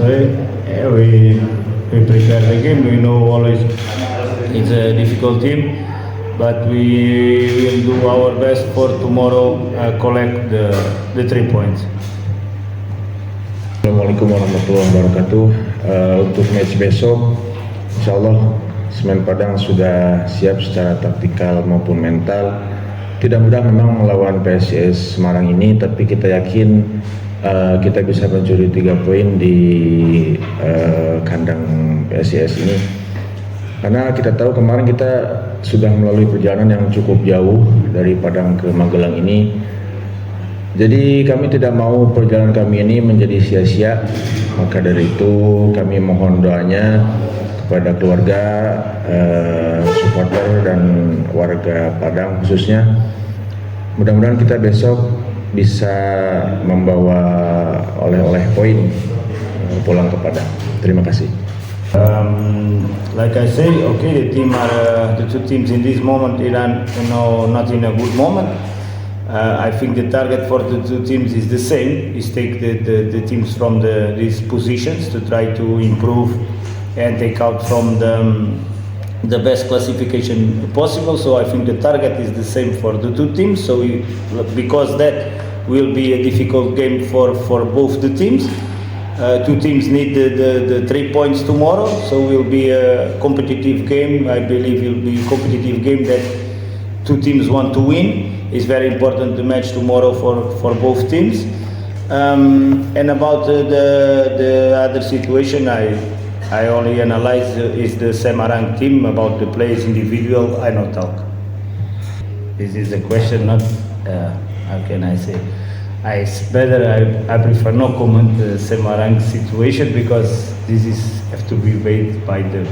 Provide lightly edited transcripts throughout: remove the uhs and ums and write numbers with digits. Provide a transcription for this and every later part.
sorry. Yeah, we prepare the game. We know always it's a difficult team, but we will do our best for tomorrow collect the 3 points. Assalamualaikum warahmatullahi wabarakatuh. Untuk match besok, insya Allah Semen Padang sudah siap secara taktikal maupun mental. Tidak mudah memang melawan Psis Semarang ini, tapi kita yakin kita bisa mencuri 3 poin di kandang Psis ini. Karena kita tahu kemarin kita sudah melalui perjalanan yang cukup jauh dari Padang ke Magelang ini. Jadi kami tidak mau perjalanan kami ini menjadi sia-sia. Maka dari itu kami mohon doanya kepada keluarga, supporter dan warga Padang khususnya. Mudah-mudahan kita besok bisa membawa oleh-oleh poin pulang ke Padang. Terima kasih. Like I say, okay, the two teams in this moment are not in a good moment. I think the target for the two teams is the same, is take the teams from these positions to try to improve and take out from the best classification possible. So I think the target is the same for the two teams. So because that will be a difficult game for both the teams. Two teams need the 3 points tomorrow, so it will be a competitive game. I believe it will be a competitive game that two teams want to win. It's very important the match tomorrow for both teams. And about the other situation, I only analyze is the Semarang team. About the players individual, I not talk. This is a question, not how can I say? I prefer no comment the Semarang situation, because this is have to be weighed by the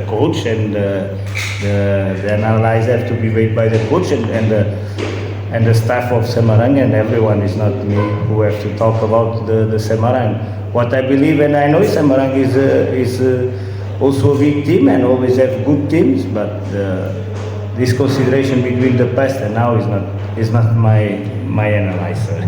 coach, and the analysis have to be weighed by the coach and the staff of Semarang, and everyone. Is not me who have to talk about the Semarang. What I believe, and I know Semarang is also a big team and always have good teams, but this consideration between the past and now is not my analysis.